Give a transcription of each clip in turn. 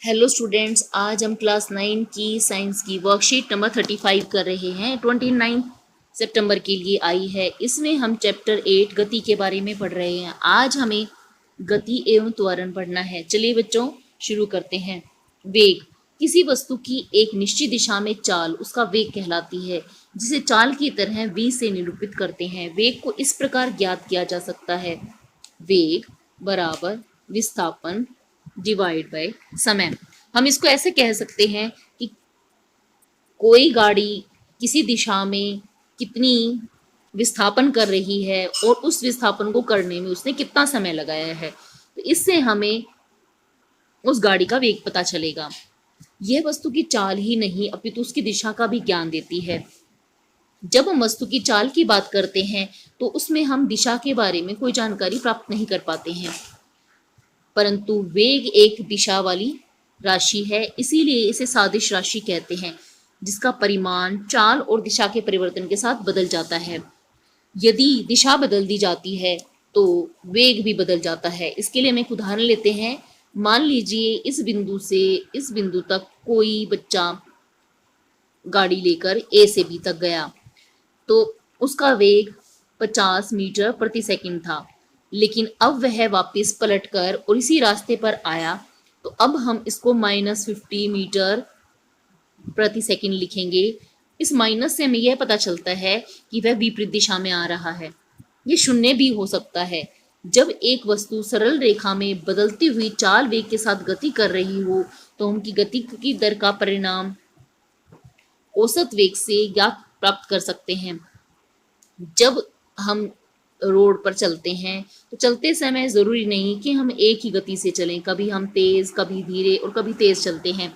Hello students, आज हम class 9 की साइंस की वर्कशीट नंबर 35 कर रहे हैं। 29 सितंबर के लिए आई है। इसमें हम चैप्टर 8 गति के बारे में पढ़ रहे हैं। आज हमें गति एवं त्वरण पढ़ना है। चलिए बच्चों, शुरू करते हैं। वेग किसी वस्तु की एक निश्चित दिशा में चाल उसका वेग कहलाती है, जिसे चाल की तरह v से निरूपित करते हैं। वेग को इस प्रकार ज्ञात किया जा सकता है। वेग बराबर विस्थापन डिवाइड बाय समय। हम इसको ऐसे कह सकते हैं कि कोई गाड़ी किसी दिशा में कितनी विस्थापन कर रही है और उस विस्थापन को करने में उसने कितना समय लगाया है, तो इससे हमें उस गाड़ी का वेग पता चलेगा। यह वस्तु की चाल ही नहीं अपितु उसकी दिशा का भी ज्ञान देती है। जब हम वस्तु की चाल की बात करते हैं तो उसमें हम दिशा के बारे में कोई जानकारी प्राप्त नहीं कर पाते हैं, परंतु वेग एक दिशा वाली राशि है, इसीलिए इसे सादिश राशि कहते हैं, जिसका परिमाण चाल और दिशा के परिवर्तन के साथ बदल जाता है। यदि दिशा बदल दी जाती है तो वेग भी बदल जाता है। इसके लिए हम एक उदाहरण लेते हैं। मान लीजिए इस बिंदु से इस बिंदु तक कोई बच्चा गाड़ी लेकर ए से बी तक गया, तो उसका वेग 50 मीटर प्रति सेकंड था। लेकिन अब वह वापस पलटकर और इसी रास्ते पर आया, तो अब हम इसको -50 मीटर प्रति सेकंड लिखेंगे। इस माइनस से हमें यह पता चलता है कि वह विपरीत दिशा में आ रहा है। ये शून्य भी हो सकता है। जब एक वस्तु सरल रेखा में बदलती हुई चाल वेग के साथ गति कर रही हो, तो उनकी गति की दर का परिणाम औसत वेग से ज्ञात प्राप्त कर सकते हैं। जब हम रोड पर चलते हैं तो चलते समय जरूरी नहीं कि हम एक ही गति से चलें, कभी हम तेज, कभी धीरे और कभी तेज चलते हैं।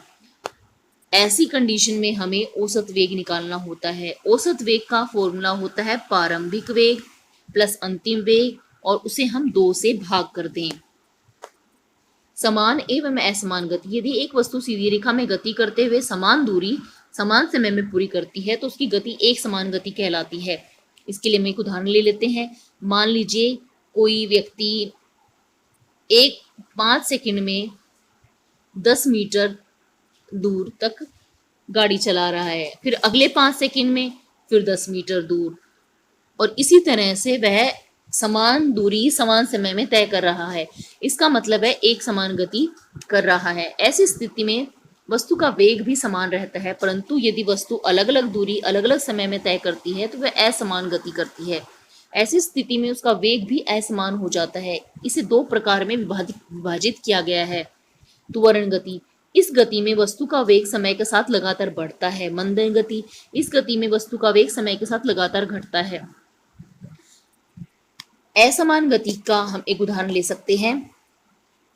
ऐसी कंडीशन में हमें औसत वेग निकालना होता है। औसत वेग का फॉर्मूला होता है प्रारंभिक वेग प्लस अंतिम वेग, और उसे हम 2 से भाग कर दें। समान एवं असमान गति, यदि एक वस्तु सीधी रेखा में गति करते हुए समान दूरी समान समय में पूरी करती है तो उसकी गति एक समान गति कहलाती है। इसके लिए हम एक उदाहरण ले लेते हैं। मान लीजिए कोई व्यक्ति 5 सेकंड में 10 मीटर दूर तक गाड़ी चला रहा है, फिर अगले 5 सेकंड में फिर 10 मीटर दूर, और इसी तरह से वह समान दूरी समान समय में तय कर रहा है। इसका मतलब है एक समान गति कर रहा है। ऐसी स्थिति में वस्तु का वेग भी समान रहता है, परंतु यदि वस्तु अलग अलग दूरी अलग अलग समय में तय करती है तो वह असमान गति करती है। ऐसी स्थिति में उसका वेग भी असमान हो जाता है। इसे 2 प्रकार में विभाजित किया गया है। त्वरण गति, इस गति में वस्तु का वेग समय के साथ लगातार बढ़ता है। मंदन गति, इस गति में वस्तु का वेग समय के साथ लगातार घटता है। असमान गति का हम एक उदाहरण ले सकते हैं।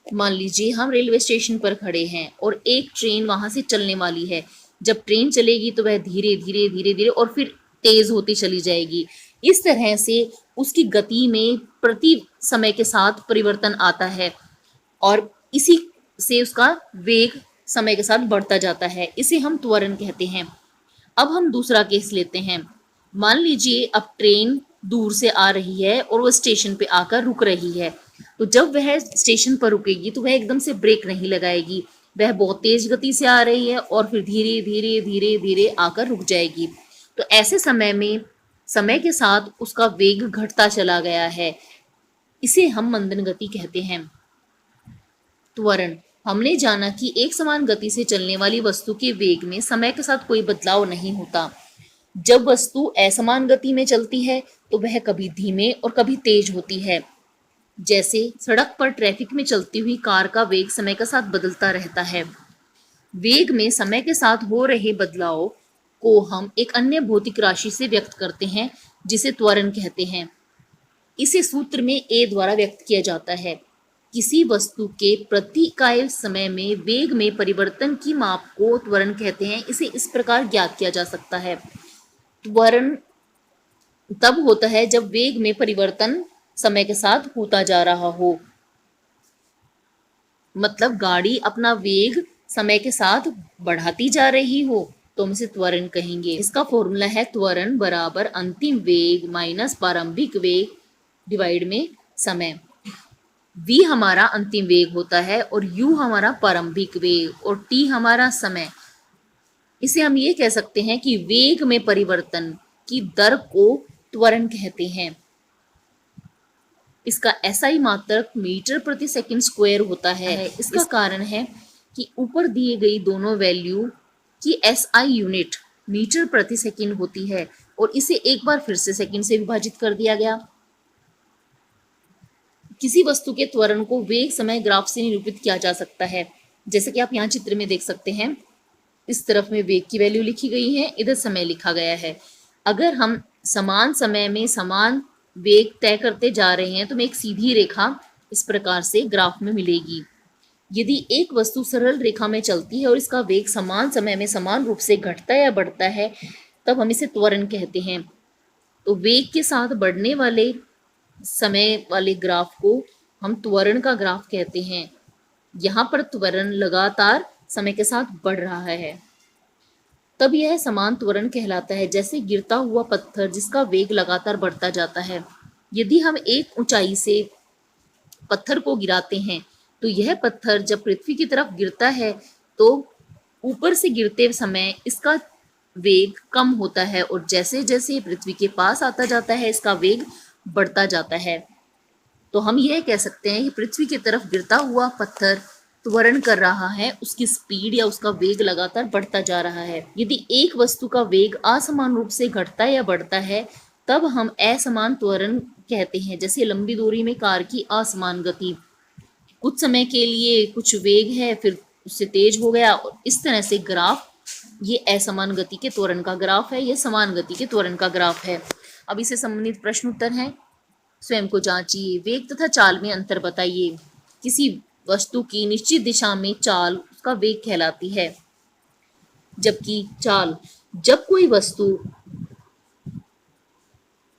मान लीजिए हम रेलवे स्टेशन पर खड़े हैं और एक ट्रेन वहां से चलने वाली है। जब ट्रेन चलेगी तो वह धीरे धीरे धीरे धीरे और फिर तेज होती चली जाएगी। इस तरह से उसकी गति में प्रति समय के साथ परिवर्तन आता है और इसी से उसका वेग समय के साथ बढ़ता जाता है। इसे हम त्वरण कहते हैं। अब हम दूसरा केस लेते हैं। मान लीजिए अब ट्रेन दूर से आ रही है और वो स्टेशन पे आकर रुक रही है। तो जब वह स्टेशन पर रुकेगी तो वह एकदम से ब्रेक नहीं लगाएगी, वह बहुत तेज गति से आ रही है और फिर धीरे धीरे धीरे धीरे आकर रुक जाएगी। तो ऐसे समय में समय के साथ उसका वेग घटता चला गया है। इसे हम मंदन गति कहते हैं। त्वरण, हमने जाना कि एक समान गति से चलने वाली वस्तु के वेग में समय के साथ कोई बदलाव नहीं होता। जब वस्तु असमान गति में चलती है तो वह कभी धीमे और कभी तेज होती है। जैसे सड़क पर ट्रैफिक में चलती हुई कार का वेग समय के साथ बदलता रहता है। वेग में समय के साथ हो रहे बदलाव को हम एक अन्य भौतिक राशि से व्यक्त करते हैं, जिसे त्वरण कहते हैं। इसे सूत्र में ए द्वारा व्यक्त किया जाता है। किसी वस्तु के प्रति इकाई समय में वेग में परिवर्तन की माप को त्वरण कहते हैं। इसे इस प्रकार ज्ञात किया जा सकता है। त्वरण तब होता है जब वेग में परिवर्तन समय के साथ होता जा रहा हो, मतलब गाड़ी अपना वेग समय के साथ बढ़ाती जा रही हो, तो हम इसे त्वरण कहेंगे। इसका फॉर्मूला है त्वरण बराबर अंतिम वेग माइनस प्रारंभिक वेग डिवाइड में समय। v हमारा अंतिम वेग होता है और u हमारा प्रारंभिक वेग और t हमारा समय। इसे हम ये कह सकते हैं कि वेग में परिवर्तन की दर को त्वरण कहते हैं। इसका SI मात्रक मीटर प्रति सेकंड स्क्वायर होता है। इसका कारण है कि ऊपर दिए गई दोनों वैल्यू की SI यूनिट मीटर प्रति सेकंड होती है और इसे एक बार फिर से सेकंड से विभाजित कर दिया गया। किसी वस्तु के त्वरण को वेग समय ग्राफ से निरूपित किया जा सकता है। जैसे कि आप यहाँ चित्र में देख सकते हैं, इस तरफ में वेग की वैल्यू लिखी गई है, इधर समय लिखा गया है। अगर हम समान समय में समान वेग तय करते जा रहे हैं तो हमें एक सीधी रेखा इस प्रकार से ग्राफ में मिलेगी। यदि एक वस्तु सरल रेखा में चलती है और इसका वेग समान समय में समान रूप से घटता या बढ़ता है, तब हम इसे त्वरण कहते हैं। तो वेग के साथ बढ़ने वाले समय वाले ग्राफ को हम त्वरण का ग्राफ कहते हैं। यहाँ पर त्वरण लगातार समय के साथ बढ़ रहा है, तब यह समान त्वरण कहलाता है। जैसे गिरता हुआ पत्थर जिसका वेग लगातार बढ़ता जाता है। यदि हम एक ऊंचाई से पत्थर को गिराते हैं तो यह पत्थर जब पृथ्वी की तरफ गिरता है तो ऊपर से गिरते समय इसका वेग कम होता है और जैसे जैसे पृथ्वी के पास आता जाता है इसका वेग बढ़ता जाता है। तो हम यह कह सकते हैं कि पृथ्वी की तरफ गिरता हुआ पत्थर त्वरण कर रहा है, उसकी स्पीड या उसका वेग लगातार बढ़ता जा रहा है। यदि एक वस्तु का वेग असमान रूप से घटता या बढ़ता है तब हम असमान त्वरण कहते हैं। जैसे लंबी दूरी में कार की असमान गति, कुछ समय के लिए कुछ वेग है फिर उससे तेज हो गया, और इस तरह से ग्राफ ये असमान गति के त्वरण का ग्राफ है, ये समान गति के त्वरण का ग्राफ है। अब इसे संबंधित प्रश्न उत्तर है, स्वयं को जांचिए। वेग तथा चाल में अंतर बताइए। किसी वस्तु की निश्चित दिशा में चाल उसका वेग कहलाती है, जबकि चाल जब कोई वस्तु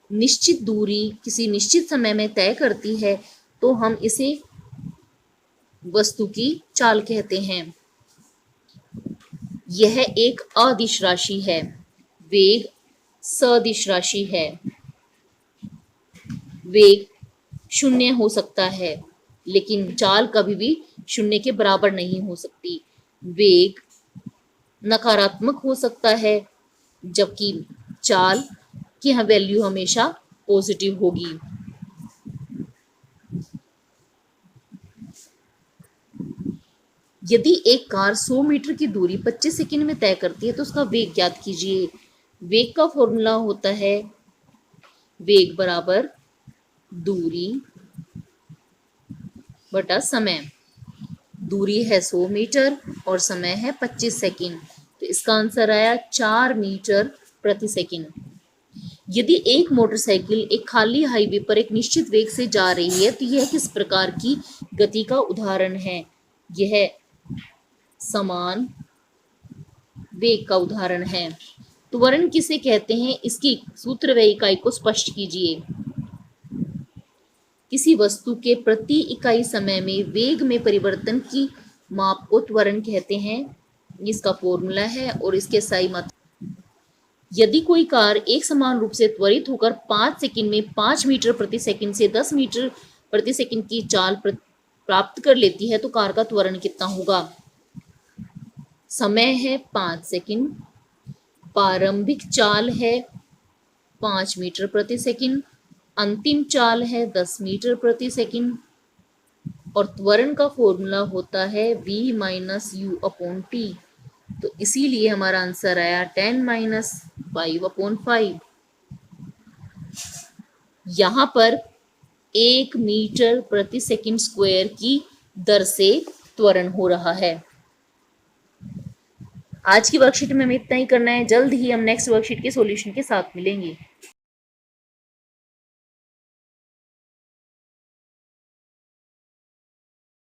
निश्चित दूरी किसी निश्चित समय में तय करती है तो हम इसे वस्तु की चाल कहते हैं। यह एक अदिश राशि है, वेग सदिश राशि है। वेग शून्य हो सकता है लेकिन चाल कभी भी शून्य के बराबर नहीं हो सकती। वेग नकारात्मक हो सकता है जबकि चाल की वैल्यू हमेशा पॉजिटिव होगी। यदि एक कार 100 मीटर की दूरी 25 सेकंड में तय करती है तो उसका वेग ज्ञात कीजिए। वेग का फॉर्मूला होता है वेग बराबर दूरी बटा समय। दूरी है 100 मीटर और समय है 25 सेकंड, तो इसका आंसर आया 4 मीटर प्रति सेकंड। यदि एक मोटरसाइकिल एक खाली हाईवे पर एक निश्चित वेग से जा रही है तो यह किस प्रकार की गति का उदाहरण है? यह समान वेग का उदाहरण है। त्वरण किसे कहते हैं? इसकी सूत्र व इकाई को स्पष्ट कीजिए। किसी वस्तु के प्रति इकाई समय में वेग में परिवर्तन की माप को त्वरण कहते हैं। इसका फॉर्मूला है और इसके सही मात्रा। यदि कोई कार एक समान रूप से त्वरित होकर 5 सेकंड में 5 मीटर प्रति सेकंड से 10 मीटर प्रति सेकंड की चाल प्राप्त कर लेती है तो कार का त्वरण कितना होगा? समय है 5 सेकंड, प्रारंभिक चाल है 5 मीटर प्रति सेकंड, अंतिम चाल है 10 मीटर प्रति सेकंड और त्वरण का फॉर्मूला होता है v minus you upon T. तो इसीलिए हमारा आंसर आया 10 - 5/5। यहाँ पर 1 मीटर प्रति सेकंड स्क्वायर की दर से त्वरण हो रहा है। आज की वर्कशीट में हमें इतना ही करना है। जल्द ही हम नेक्स्ट वर्कशीट के सॉल्यूशन के साथ मिलेंगे।